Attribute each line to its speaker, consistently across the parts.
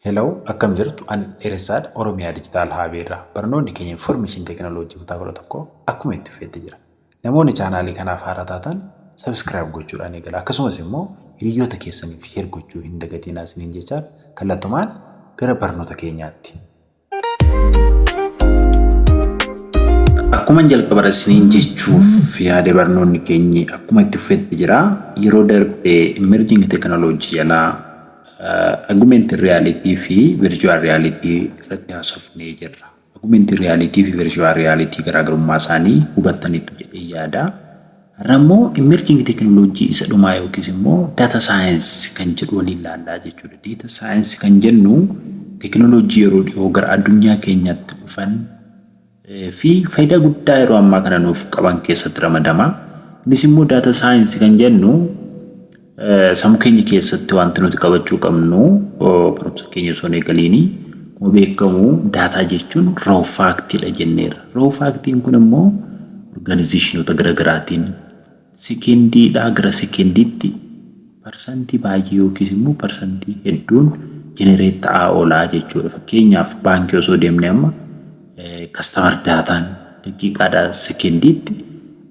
Speaker 1: Hello, akkam jirtu an Dheeressaadha Oromiyaa Dijitaal Haabeerraa. Barnoonni keenya Information Technology kutaa 11 akkuma itti fufeetti jira. Namoonni chaanaalii kanaaf haaraa taatan subscribe gochuudhaan eegala. Akkasumas immoo hiriyoota keessaniif share gochuu hin dagatinaa isiniin jechaa kallattumaan gara barnoota keenyaatti. Akkuma jalqaba isiniin jechuuf yaada barnoonni keenya akkuma itti fufeetti jira. Yeroo darbee Emerging Technology jalaa augmented reality fi virtual reality irratti haasofnee jirra. Augmented reality fi virtual reality garaagarummaa isaanii hubattaniitu jedhee yaada. Har'ammoo emerging technology isa dhumaa yookiis immoo data science kan jedhu waliin ilaallaa jechuudha. Data science kan jennu teknooloojii yeroo dhiyoo gara addunyaa keenyaatti dhufan fi faayidaa guddaa yeroo ammaa kana nuuf qaban keessatti ramadama. Innis immoo data science kan jennu sammuu keenya keessatti wanti nuti qabachuu qabnu barumsa keenya osoo eegaliini akkuma beekamu daataa jechuun raw factidha jenneera. Raw factiin kun immoo organizationota garaagaraatiin sekendiidhaa gara sekendiitti parsantii baay'ee yookiis immoo parsantii hedduun generate ta'aa oolaa jechuudha. Fakkeenyaaf baankii osoo deemne amma customer daataan daqiiqaadhaa sekendiitti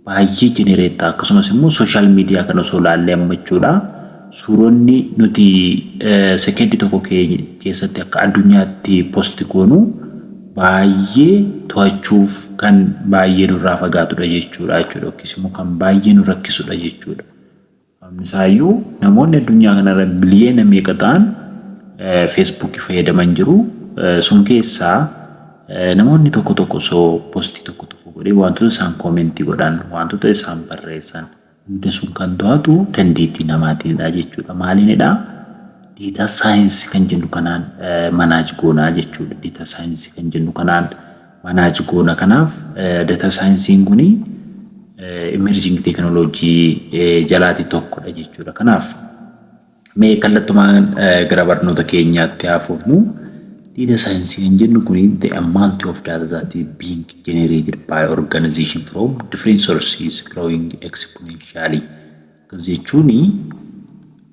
Speaker 1: baay'ee generate ta'a. Akkasumas immoo social media kan osoo ilaallee amma jechuudha. Suuronni nuti sekendi tokko keessatti akka addunyaatti post goonu baay'ee to'achuuf kan baay'ee nurraa fagaatudha jechuudha. Yookiis immoo kan baay'ee nu rakkisudha jechuudha. Misaayyuu namoonni addunyaa kanarra biliyeena meeqa ta'an Facebook fayyadaman jiru. Sun keessaa namoonni tokko tokko osoo postii tokko godhee wantoota isaan koomentii godhan wantoota isaan barreessan hunda sun kan to'atu dandeettii namaatiinidha jechuudha. Maalinidha? Data science kan jennu kanaan manage goonaa jechuudha. Data science kan jennu kanaan manage goona. Kanaaf data science kuni emerging technology jalaati tokkodha jechuudha. Kanaaf mee kallattumaan gara barnoota keenyaatti haafofnu. Data science kan jennu kuni the amount of data that is being generated by organization from different sources growing exponentially. Jechuun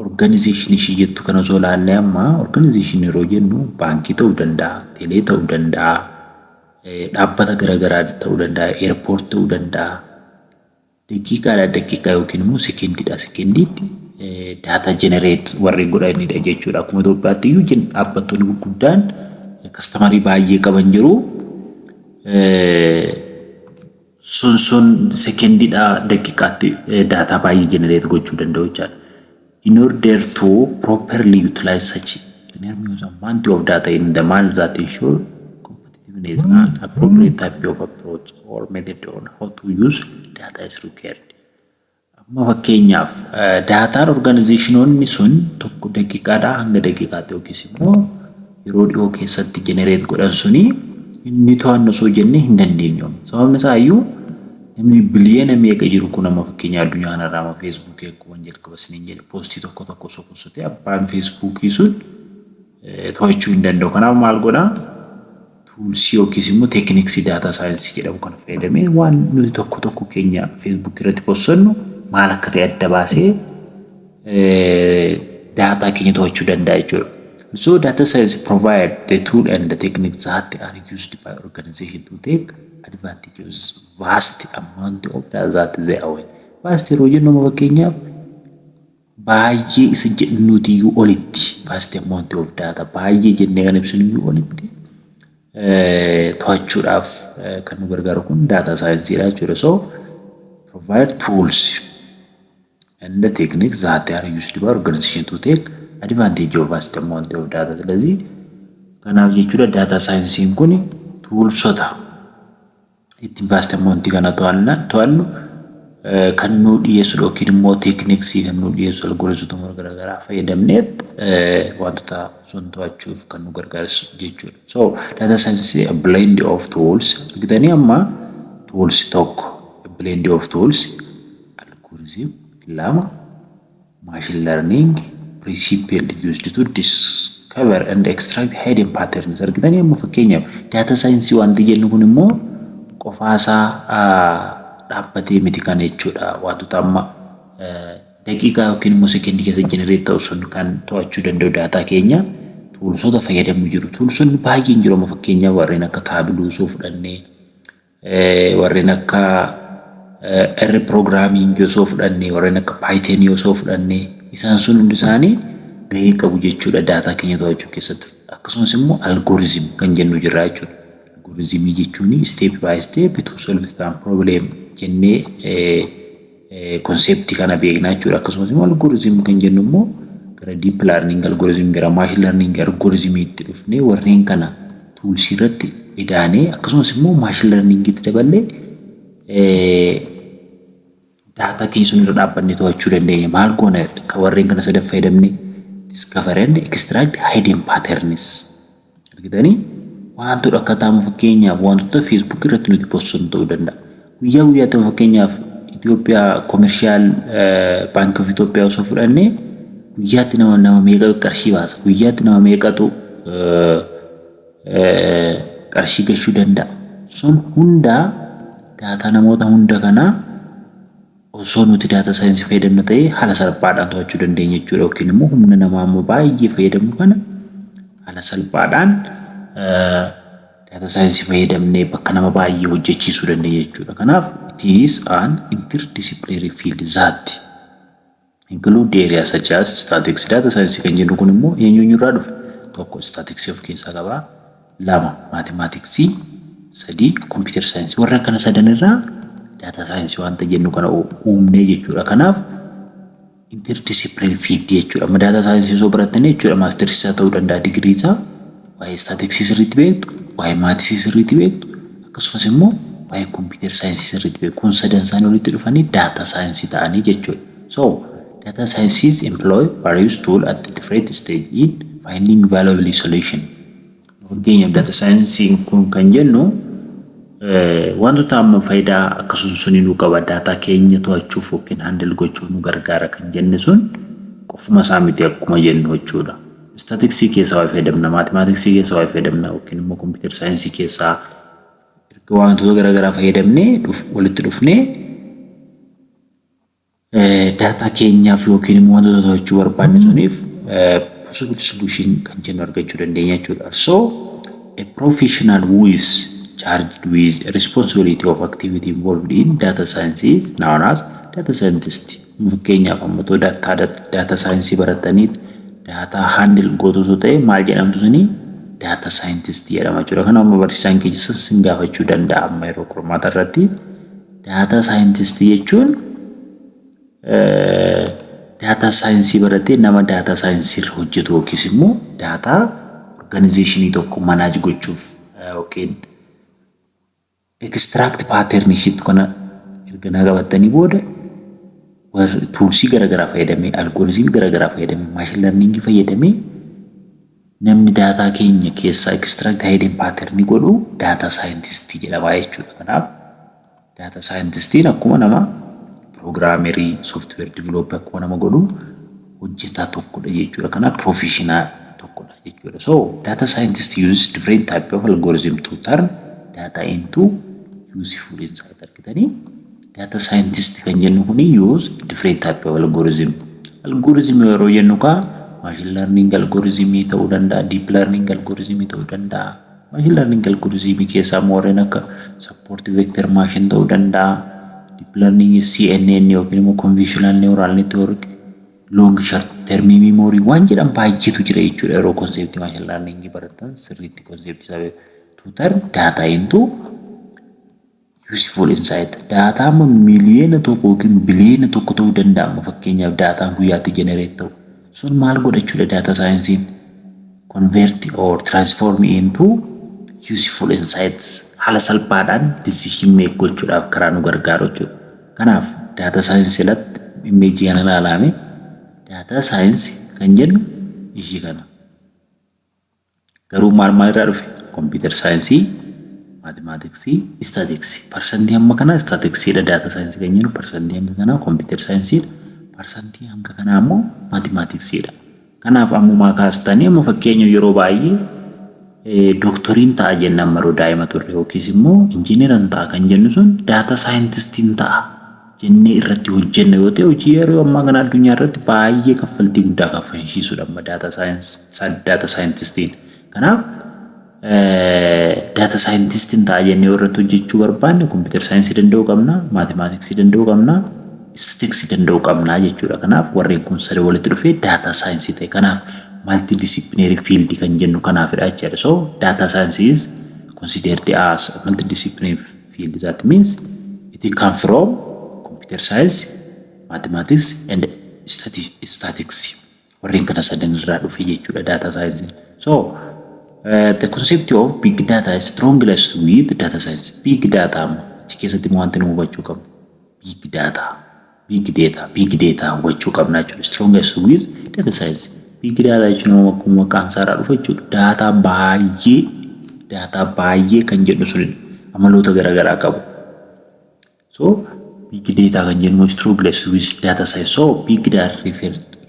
Speaker 1: organization ishii jettu kana osoo ilaalle amma organization yeroo jennu baankii ta'uu danda'a, teelee ta'uu danda'a, dhaabbata garaagaraa ta'uu danda'a, airport ta'uu danda'a. Daqiiqaadhaa daqiiqaa yookiin immoo sekendiidhaa sekendiitti data generate warri godhanidha jechuudha. Akkuma Itoophiyaatti iyyuu dhaabbattoonni gurguddaan kastaamarii baay'ee qaban jiru. Sun sekendiidhaa daqiiqaatti data baay'ee generate gochuu danda'u jechuudha. In order to properly utilize such enormous amount of data in the manner that ensure competitiveness and appropriate type of approach or method on how to use data is required. Amma fakkeenyaaf daataan organizationonni sun tokko daqiiqaadhaa hanga daqiiqaatti yookiis immoo yeroo dhiyoo keessatti generate godhan suni inni to'annoo osoo jennee hin dandeenyu. Sababni isaa iyyuu namni biliyeena meeqa jiru kun amma fakkeenya addunyaa kanarraa amma Facebook akkuma jalqaba isiniin jedhe postii tokko tokko osoo kuusatee abbaan Facebookii sun to'achuu hin danda'u. Kanaaf maal godhaa? Tuulsii yookiis immoo teekniksii daataa saayinsii jedhamu kana fayyadamee waan nuti tokko tokko keenya Facebook irratti postannu maal akka ta'e adda baasee daataa keenya to'achuu danda'a jechuudha. So data science provide the tool and the techniques that are used by organization to take advantage of vast amount of data that they are. Vast yeroo jennu fakkeenyaaf baay'ee isa jennuuti iyyuu olitti vast amount of data baay'ee jennee kan ibsinu iyyuu olitti to'achuudhaaf kan nu gargaaru kun data scienceedha jechuudha. So provide tools and the techniques that are used by organization to take advantage of vast amount of data. ስለዚህ kanaaf jechuudha data science kun toolsota ittiin vast amount kana to'annu kan nu dhiyeessu yookiin immoo teekniksii kan nu dhiyeessu algoritmota garaagaraa fayyadamnee wantoota sun to'achuuf kan nu gargaaru jechuudha. So data science a blend of tools argitanii amma tools tokko a blend of tools algorithm lama machine learning principle used to discover and extract hidden patterns. Argitanii amma fakkeenyaaf data science wanti jennu kun immoo qofaasaa dhaabbatee miti kan jechuudha. Wantoota amma daqiiqaa yookiin immoo sekendii keessa generate ta'u sun kan to'achuu danda'u daataa keenya tuulsoota fayyadamu jiru. Tuulsonni baay'een jiru amma fakkeenyaaf warreen akka Tableau fudhannee warreen akka R programming osoo fudhannee warreen akka Python osoo fudhannee isaan sun hundi isaanii gahee qabu jechuudha daataa keenya to'achuu keessatti. Akkasumas immoo algorithm kan jennu jira jechuudha. Algorithm jechuun step by step to solve the problem jennee konseptii kana beeknaa jechuudha. Akkasumas immoo algorithm kan jennu immoo gara deep learning algorithm gara machine learning algorithm itti dhufnee warreen kana tools irratti idaanee akkasumas immoo machine learning itti daballee data keenya sun irra dhaabbanne to'achuu dandeenya. Maal goona akka warreen kana sadaf fayyadamne discover and extract hidden patterns. Argitanii wantoota akka taa'amu fakkeenyaaf wantoota Facebook irratti nuti postoon ta'uu danda'a. Guyyaa guyyaatti fakkeenyaaf Itoophiyaa commercial bank of Itoophiyaa osoo fudhannee guyyaatti nama meeqa qarshii baasa guyyaatti nama meeqatu qarshii gachuu danda'a. Sun hundaa daataa namoota hunda kanaa osoo nuti daataa saayinsii fayyadamna ta'ee haala salphaadhaan to'achuu dandeenya jechuudha. Yookiin immoo humna namaa immoo baay'ee fayyadamu kana haala salphaadhaan daataa saayinsii fayyadamnee bakka nama baay'ee hojjechiisuu dandeenya jechuudha. Kanaaf it is an interdisciplinary field that include areas such as statistics. Data science kan jennu kun immoo eenyuurraa dhufe? Tokko statistics of keessaa qaba, lama mathematics, sadi computer science. Warra kana sadan irraa data science wanta jennu kana uumnee jechuudha. Kanaaf interdisciplinary field jechuudha. Amma data science osoo barattanii jechuudha master's isaa ta'uu danda'a, degree isaa waa'ee statistics sirriitti beektu, waa'ee mathematics sirriitti beektu, akkasumas immoo waa'ee computer science sirriitti beektu. Kun sadan isaanii walitti dhufanii data science ta'anii jechuudha. So data scientists employ various tools at different stages in finding valuable solution. Fakkeenyaaf data science kun kan jennu wantoota amma faayidaa akkasumas sunniinuu qaba daataa keenya to'achuuf yookiin handle gochuuf nu gargaara kan jenne sun qofuma isaa miti akkuma jennu jechuudha. Statistics keessaa waa fayyadamna, mathematics keessaa waa fayyadamna yookiin immoo computer science keessaa wantoota garaagaraa fayyadamnee walitti dhufnee data keenyaaf yookiin immoo wantoota to'achuu barbaanne suniif possible solution kan jennu argachuu dandeenya jechuudha. So a professional who is charged with responsibility of activity involved in data science is known as data scientist. Fakkeenyaaf ammatoo data science baratanii data handle gootu osoo ta'e maal jedhamtu suni data scientist jedhama jechuudha. Kana amma barsiisaan keessas sin gaafachuu danda'a amma yeroo qormaata irratti data scientist jechuun data science baratee nama data science irra hojjetu yookiis immoo data organizationii tokko manage gochuuf yookiin extract pattern sheet kana erga qabatanii booda toolsii garaagaraa fayyadamee algoritmii garaagaraa fayyadamee machine learning fayyadamee namni data keenya keessaa extract hidden pattern godhu data scientist jedhama jechuudha. Kanaaf data scientistiin akkuma nama programmerii software developer akkuma nama godhu hojjetaa tokkodha jechuudha. Kanaaf professional tokkodha jechuudha. So data scientist uses different type of algorithm to turn data into useful insight. Argitanii data scientist kan jennu kuni use different type of algorithm. Algorithm yeroo jennu ka machine learning algorithm ta'uu danda'a, deep learning algorithm ta'uu danda'a. Machine learning algorithm keessaa warreen akka support vector machine ta'uu danda'a. Deep learning CNN yookiin immoo convolutional neural network, long short term memory waan jedhan baay'eetu jira jechuudha. Yeroo concept machine learning baratan sirriitti concept isaa to turn data into useful insight. Data amma miliyoona tokko yookiin biliyoona tokko ta'uu danda'a. Fakkeenyaaf daataan guyyaatti generate ta'u sun maal godha jechuudha data science convert or transform into useful insights. Haala salphaadhaan decision make gochuudhaaf karaa nu gargaaru jechuudha. Kanaaf data science irratti image kana ilaalame data science kan jennu ishii kana. Garuu maal irraa dhufe? Computer science, mathematics, statistics. Percentage amma kana statistics dha data science kan jennu, percentage amma kana computer science dha, percentage amma kana ammoo mathematics dha. Kanaaf ammumaa kaastanii amma fakkeenya yeroo baay'ee doktoriin ta'a jennaan maroo daa'ima turre yookiis immoo injiineran ta'a kan jennu sun data scientistiin ta'a jennee irratti hojjenna yoo ta'e hojii yeroo ammaa kana addunyaa irratti baay'ee kaffaltii guddaa kaffalchiisudha amma data scientistiin. Kanaaf data scientistiin ta'a jennee irratti hojjechuu barbaanne computer science danda'uu qabna, mathematics danda'uu qabna, statistics danda'uu qabna jechuudha. Kanaaf warreen kun sadii walitti dhufee data science ta'e. Kanaaf multidisciplinary field kan jennu kanaafidha jechuudha. So data science is considered as a multidisciplinary field. That means it come from computer science, mathematics and statistics. Warreen kana sadan irraa dhufe jechuudha data science. So the concept of big data is strongest with data science. Big data achi keessatti wanti nu hubachuu qabnu big data hubachuu qabna jechuudha. Strongest with data science. Big data jechuun akkuma maqaan isaa irraa dhufe jechuudha. Data baay'ee kan jedhu sun amaloota garaagaraa qabu. So big data kan jennu strongest with data science. So big data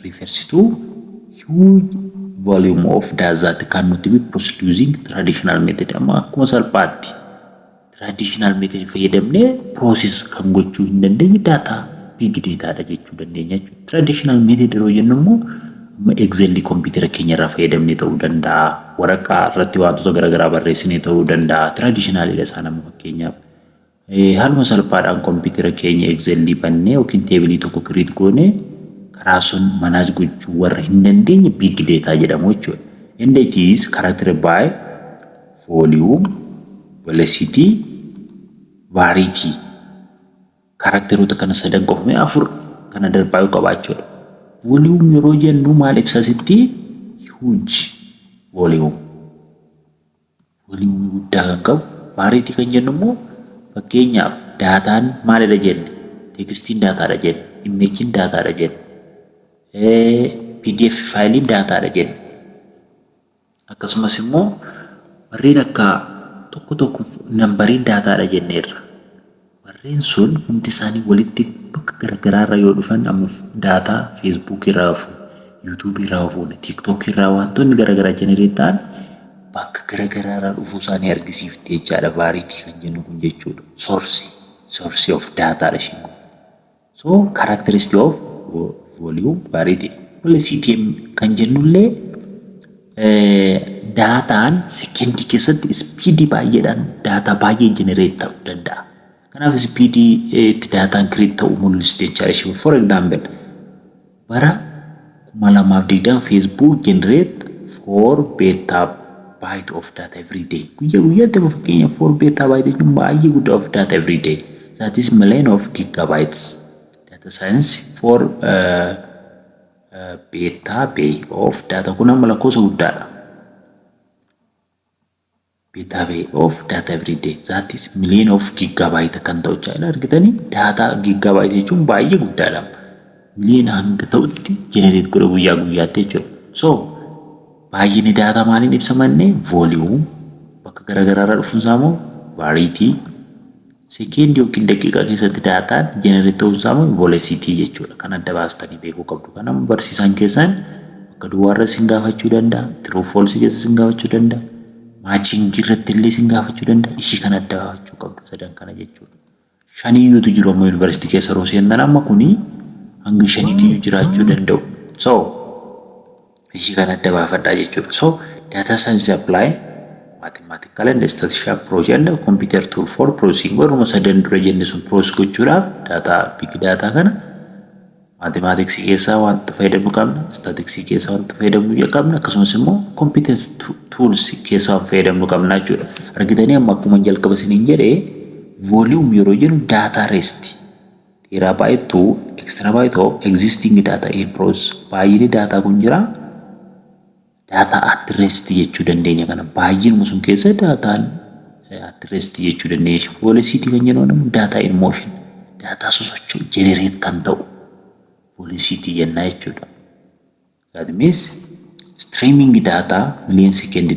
Speaker 1: refers to huge volume of data that cannot be processed using traditional method. Amma akkuma salphaatti traditional method fayyadamnee process kan gochuu hin dandeenye data big data dha jechuu dandeenya jechuudha. Traditional method yeroo jennu immoo Excel computer keenya irraa fayyadamnee ta'uu danda'a. Waraqaa irratti wantoota garaagaraa barreessinee ta'uu danda'a. Traditional dha sana fakkeenyaaf. Haaluma salphaadhaan computer keenya Excel bannee yookiin teebilii tokko create goonee karaa sun manage gochuu warra hin dandeenye big data jedhamu jechuudha. And it is characterized by volume, velocity, variety. Karakteroota kana sadan qofame afur kana darbaayuu qabaachuudha. Volume yeroo jennu maal ibsa sitti? Huge volume. Volume guddaa kan qabu. Variety kan jennu immoo fakkeenyaaf daataan maalidha jenne? Tekstiin daataadha jenne, imeejiin daataadha jenne, PDF faayiliin daataadha jenne. Akkasumas immoo warreen akka tokko nambariin daataadha jenneerra. Warreen sun hundi isaanii walitti bakka garaagaraarra yoo dhufan amma daataa Facebook irraa fuun, YouTube irraa fuun, TikTok irraa wantoonni garaagaraa generate ta'an bakka garaagaraarraa dhufuu isaanii argisiifte jechaadha. Variety kan jennu kun jechuudha. Source of data dha ishiin. So characteristic of volume, variety. Velocity kan jennullee daataan secondii keessatti speedii baay'eedhaan daataa baay'ee generate ta'uu danda'a. Kanaaf speedii itti daataan create ta'uu mul'isu jechaadha. For example, bara 2020 Facebook generate 4 petabyte of data every day. Guyyaatti fakkeenyaaf 4 petabyte jechuun baay'ee guddaa of data every day. That is million of gigabytes. Data science for petabyte of data kun amma lakkoofsa guddaadha. Petabyte of data every day. That is million of gigabyte kan ta'u jechuudha. Argitanii data gigabyte jechuun baay'ee guddaadha. Million hanga ta'utti generate godha guyyaatti jechuudha. So baay'inni data maaliin ibsamanne? Volume bakka garaagaraarraa dhufuunsaa immoo variety. Second yookiin daqiiqaa keessatti daataan generate ta'uunsaa immoo velocity jechuudha. Kan adda baastanii beekuu qabdu. Kanaaf barsiisaan keessaan bakka duwwaarra isin gaafachuu danda'a. True false keessa isin gaafachuu danda'a. Matching irratti illee isin gaafachuu danda'a. Ishii kan adda baafachuu qabdu sadan kana jechuudha. Shaniyyuutu jiru amma yuunivarsiitii keessa yeroo seentan amma kuni hanga shaniitii jiraachuu danda'u. So ishii kan adda baafadhaa jechuudha. So data science apply mathematical and statistical approach and computer tool for processing. Warruma sadan dura jenne sun process gochuudhaaf data big data kana mathematics keessaa wanta fayyadamuu qabna, statistics keessaa wanta fayyadamuu qabna, akkasumas immoo computer tools keessaa fayyadamuu qabna jechuudha. Argitanii amma akkuma jalqaba isiniin jedhee volume yeroo jennu data rest terabyte to exabyte of existing data in process. Baay'inni data kun jira. Data at rest jechuu dandeenya kana baay'inuma sun keessa dataan at rest jechuu dandeenya. Velocity kan jennu data in motion. Data sosochuu generate kan ta'u velocity jenna jechuudha. That means streaming data million second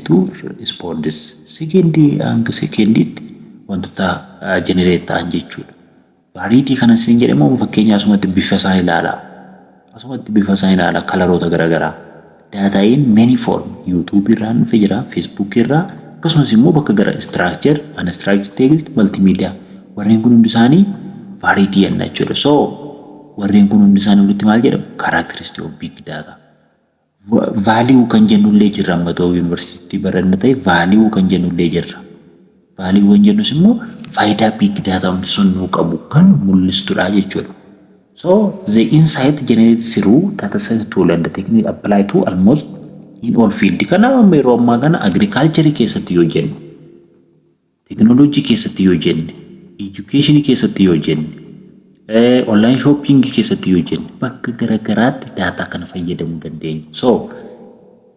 Speaker 1: to responses. Secondii hanga secondiitti wantoota generate ta'an jechuudha. Variety kana isin jedhamu fakkeenyaaf asumatti bifa isaan ilaala. Kalaroota garaagaraa. Data in many form. YouTube irraa dhufe jira, Facebook irraa akkasumas immoo bakka gara structure, unstructured text, multimedia. Warreen kun hundi isaanii variety and nature. So warreen kun hundi isaanii walitti maal jedhamu characteristic of big data. Value kan jennullee jirra ammatoo university baranna ta'e value kan jennullee jirra. Value kan jennus immoo faayidaa big data hundi sun nuu qabu kan mul'istudha jechuudha. So the insight generated through data science tool and the technique apply to almost in all field. Kana yeroo ammaa kana agriculture keessatti yoo jennu, technology keessatti yoo jenne, education keessatti yoo jenne, online shopping keessatti yoo jenne, bakka garagaraatti data kana fayyadamuu dandeenya. So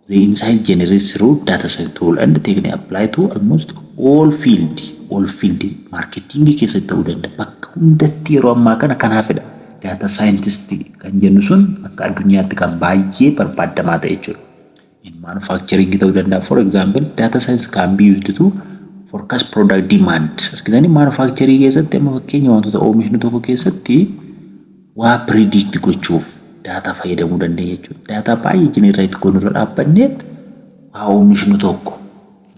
Speaker 1: the insight generated through data science tool and the technique apply to almost all field marketing keessatti ta'uu danda'a. Bakka hundatti yeroo ammaa kana kanaafidha. Data scientist kan jennu sun akka addunyaatti kan baay'ee barbaadamaa ta'e jechuudha. In manufacturing ta'uu danda'a. For example, data science can be used to forecast product demand. Argitanii manufacturing keessatti amma fakkeenya wantoota oomishni tokko keessatti waa predict gochuuf data fayyadamuu dandeenya jechuudha. Data baay'ee generate goonirra dhaabbanneet waa oomishni tokko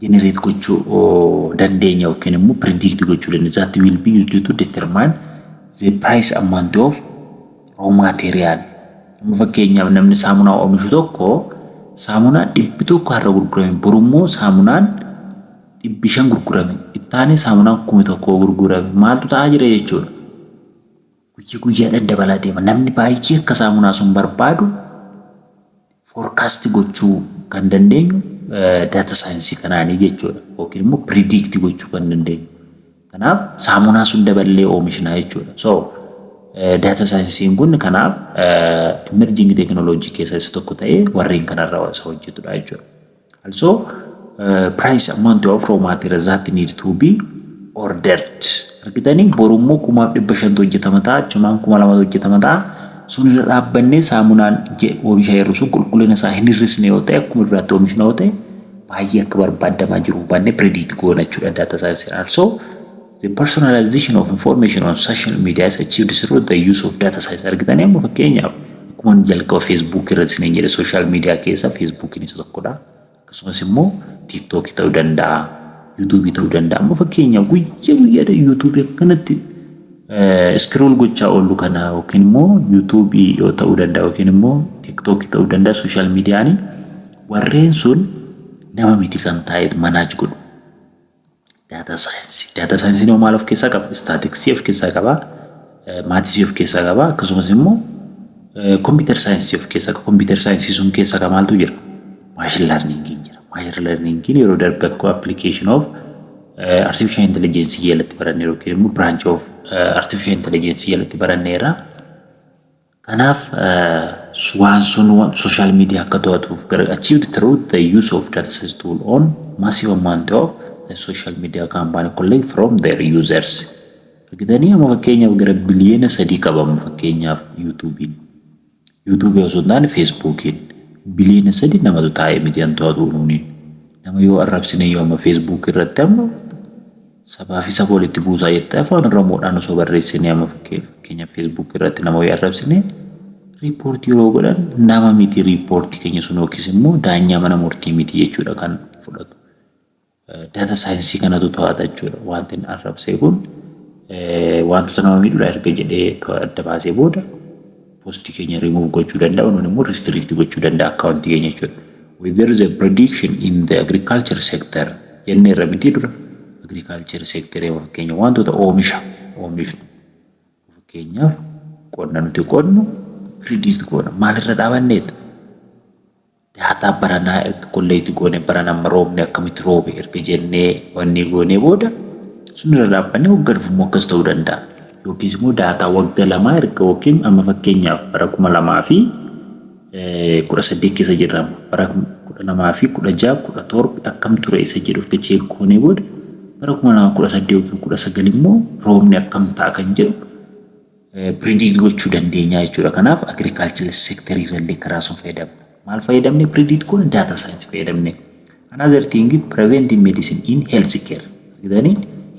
Speaker 1: generate gochuu dandeenya yookiin immoo predict gochuu dandeenya. That will be used to determine the price amount of raw material. Amma fakkeenyaaf namni saamunaa oomishu tokko saamunaa 100 har'a gurgurame borummoo saamunaan 500 gurgurame ittaane saamunaan 1000 gurgurame maaltu ta'aa jira jechuudha. Guyyaadhaan dabalaa deema. Namni baay'ee akka saamunaa sun barbaadu forecast gochuu kan dandeenyu data science kanaanii jechuudha. Yookiin immoo predict gochuu kan dandeenyu. Kanaaf saamunaa sun dabalee oomishnaa jechuudha. So data science kun kanaaf emerging technology keessa isa tokko ta'ee warreen kanarraa isa hojjetudha jechuudha. Also price amount of raw materials that need to be ordered. Argitanii borummoo 1500 hojjetama ta'a, achumaan 2000 hojjetama ta'a. Sun irra dhaabbannee saamunaan oomisha yeroo sun qulqullina isaa hin hir'isne yoo ta'e akkuma duraatti oomishna yoo ta'e baay'ee akka barbaadamaa jiru baannee predict goona jechuudha data science. Also the personalization of information on social media is achieved through the use of data science. Argitanii amma fakkeenyaaf akkuma jalqaba Facebook irratti isin jedhe social media keessa Facebook isa tokkodha. Akkasumas immoo TikTok ta'uu danda'a, YouTube ta'uu danda'a. Amma fakkeenyaaf guyyaa YouTube akkanatti scroll gochaa oolu kana yookiin immoo YouTube yoo ta'uu danda'a yookiin immoo TikTok ta'uu danda'a social media warreen sun nama miti kan taa'e manage godhu. Data science ni maal of keessaa qaba? Statistics of keessaa qaba, maths of keessaa qaba, akkasumas immoo computer science of keessaa qaba. Computer science sun keessaa maaltu jira? Machine learning jira. Machine learning yeroo darbe akka application of artificial intelligence jalatti baranne yookiin immoo branch of artificial intelligence jalatti baranneera. Kanaaf waan sun social media akka to'atuuf achieved through the use of data science tool on massive amount of social media campaign collect from their users. Argitanii amma fakkeenyaaf gara biliyeena 3 qabamu fakkeenyaaf YouTube osoo taane Facebookiin biliyeena 3 namatu taa'ee miidiyaan to'atuun nama yoo arrabsine yoo amma Facebook irratti amma sabaa fi saba walitti buusaa jettee afaan Oromoodhaan osoo barreessine amma fakkeenyaaf Facebook irratti nama yoo arrabsine report yeroo godhan nama miti report keenya sun yookiis immoo daanyaa mana murtii miti jechuudha kan fudhatu. Data science kanatu to'ata jechuudha. Wanti arrabsee kun wantoota nama miidhudha erga jedhee adda baasee booda postii keenya remove gochuu danda'a yookiin immoo restrict gochuu danda'a accountii keenya jechuudha. Whether the prediction in the agriculture sector jennee irra miti dura agriculture sector fakkeenya wantoota oomishnu fakkeenyaaf qonna nuti qonnu predict goona maalirra dhaabanneeta data baranaa erga kolleetti goone baranaa roobni akkamitti roobe erga jennee wanni goone booda sun irra dhaabbannee waggaa dhufu akkas ta'uu danda'a yookiis immoo data waggaa 2 erga yookiin amma fakkeenyaaf bara 2018 keessa jirra bara 2016 17 akkam ture isa jedhuuf kechee goone booda bara 2018 yookiin 19 immoo roobni akkam ta'a kan jedhu predict gochuu dandeenya jechuudha. Kanaaf agriculture sector irratti karaa sun fayyadamna. Maal fayyadamne predict goone data science fayyadamne. Another thing preventive medicine in healthcare. Gidani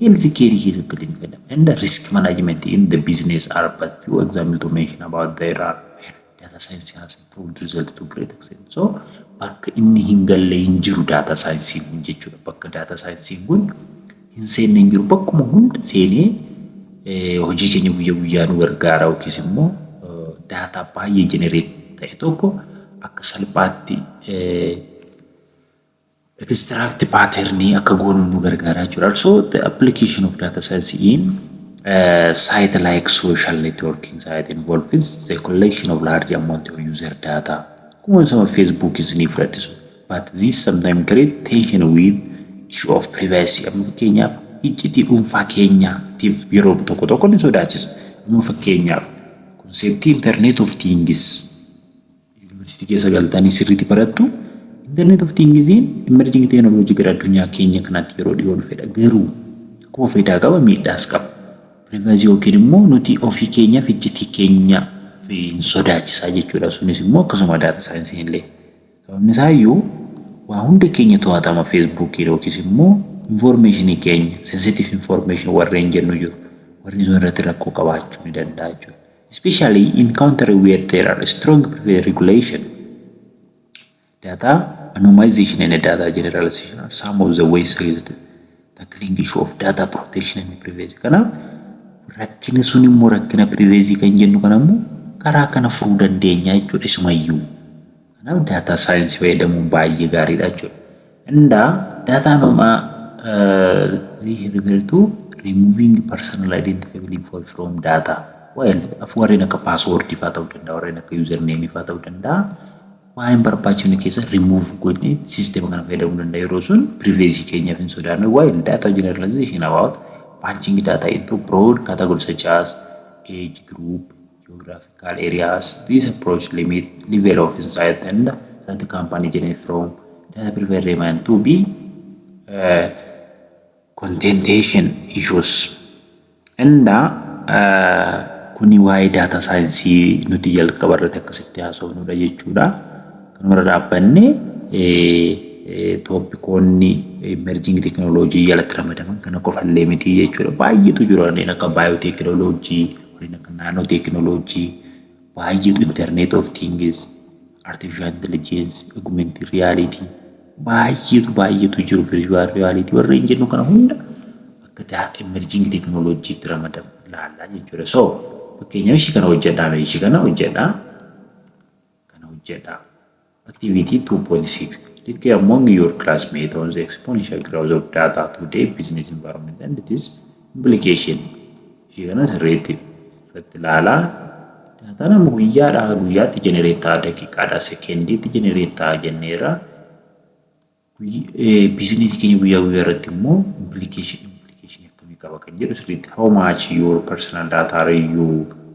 Speaker 1: healthcare keessatti illee fayyadamna. And the risk management in the business are but few examples to mention about there are data science has improved result to great extent. So bakka inni hin galle hin jiru data science kun jechuudha. Bakka data science kun hin seenne hin jiru bakkuma hunda seenee hojii keenya guyyaa guyyaa nu gargaara yookiis immoo daataa baay'ee jenereet ta'e tokko akka salphaatti extract pattern akka goonu nu gargaara jechuudha. So the application of data science in site like social networking site involves the collection of large amount of user data. Kuma sama Facebook is ni fudhadhe but this sometimes create tension with issue of privacy. Amma fakkeenyaaf iccitii dhuunfaa keenyaatiif yeroo tokko ni sodaachisa. Amma fakkeenyaaf konseptii internet of things yuunivarsiitii keessa galtanii sirriitti barattu internet of things emerging technology gara addunyaa keenya kanaatti yeroo dhiyoo dhufedha. Garuu akkuma faayidaa qaba miidhaas qaba. Privacy yookiin immoo nuti ofii keenyaaf iccitii keenya sodaachisaa jechuudha. Sunis immoo akkasuma data science illee sababni isaayyuu waa hunda keenya to'atama Facebook yookiis immoo information keenya sensitive information warreen jennu jiru warri sun irratti rakkoo qabaachuu ni danda'a jechuudha. Especially in country where there are strong regulation, data anonymization and data generalization are some of the ways tackling issue of data protection and privacy. Kanaaf rakkina sun immoo rakkina privacy kan jennu kanammoo karaa kana furuu dandeenya jechuudha isumayyuu. Kanaaf data science fayyadamuun baay'ee gaariidha jechuudha. Inda data anoma refer to removing personal identifiable info from data. Well, warreen akka password ifaa ta'uu danda'a, warreen akka username ifaa ta'uu danda'a. Waan hin barbaachifne keessa remove godhee system kana fayyadamuu danda'a yeroo sun privacy keenyaaf hin sodaanne. While data generalization about punching data into broad categories such as age group, geographical areas. This approach limit level of insight and that the company generates from data preferred to be contentation issues. And kuni waa'ee data science nuti jalqaba irratti akkasitti haasofnudha jechuudha. Kanuma dhaabbanne toopikoonni emerging technology jalatti ramadaman kana qofallee miti jechuudha. Baay'eetu jiru kanneen akka biotechnology, warreen akka nanotechnology, baay'eetu internet of things, artificial intelligence, augmented reality, baay'eetu jiru virtual reality warreen jennu kana hunda akka emerging technology itti ramadamu laallaa jechuudha. So fakkeenyaaf ishii kana hojjedhaa. Activity 2.6. Discuss among your classmates on the exponential growth of data today business environment and its implication. Ishii kana sirriitti ilaalaa. Data nama guyyaatti genereetaa daqiiqaadhaa sekendiitti genereetaa jenneera. Business keenya guyyaa irratti immoo implication akkamii qaba kan jedhu sirriitti. How much your personal data are you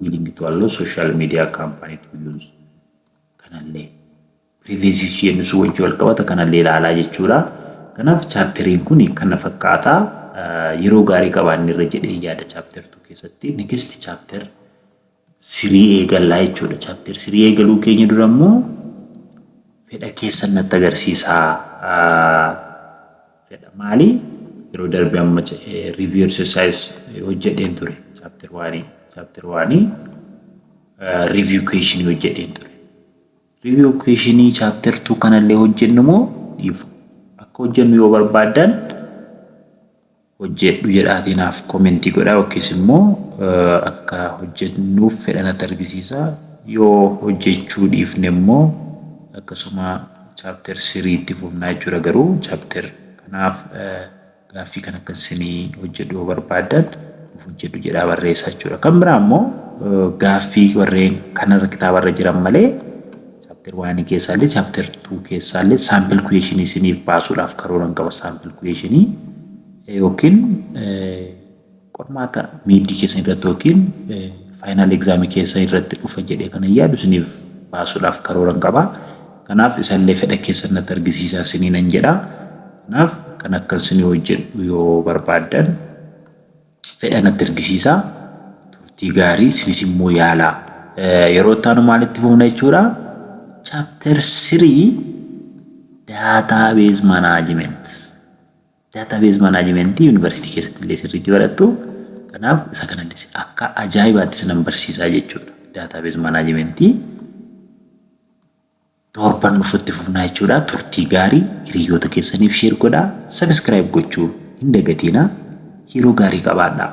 Speaker 1: willing to allow social media company to use? Kanallee privacy jennu sun wajjin wal qabata kanallee ilaalaa jechuudha. Kanaaf chapteriin kun kana fakkaataa yeroo gaarii qabaanne irra jedhee yaada chapter 2 keessatti next chapter 3 eegallaa jechuudha. Chapter 3 eegaluu keenya dura immoo fedha keessan natti agarsiisaa. Fedha maali? Yeroo darbe amma review exercise hojjedheen ture chapter 1 review question hojjedheen ture. Review question chapter 2 kanallee hojjennu moo akka hojjennu yoo barbaadan hojjedhu jedhaatinaaf commenti godhaa yookiis immoo akka hojjennuuf fedha natti argisiisa. Yoo hojjechuu dhiifne immoo akkasuma chapter 3 itti fufnaa jechuudha. Garuu chapter kanaaf gaaffii kan akkasii hojjedhu yoo barbaadan hojjedhu jedhaa barreessaa jechuudha. Kan biraa immoo gaaffii warreen kanarra kitaabarra jiran malee chapter 1 keessaallee chapter 2 keessaallee sample question isiniif baasuudhaaf karooran qaba. Sample question yookiin qormaata miiddii keessan irratti yookiin final exam keessan irratti dhufa jedhee kana yaadu isiniif baasuudhaaf karooran qaba. Kanaaf isallee fedha keessan natti argisiisaa isiniin jedha. Kanaaf kan akkasii hojjedhu yoo barbaadan fedha natti argisiisaa. Turtii gaarii isinis immoo yaalaa. Yeroo taanu maalitti fufna jechuudha? Chapter 3 database management. Database management university keessatti illee sirriitti barattu. Kanaaf isa kanallee akka ajaa'ibaatti isin barsiisaa jechuudha. Database management torban dhufutti fufnaa jechuudha. Turtii gaarii hiriyoota keessaniif share godhaa. Subscribe gochuu hin dagatinaa. Yeroo gaarii qabaadhaa.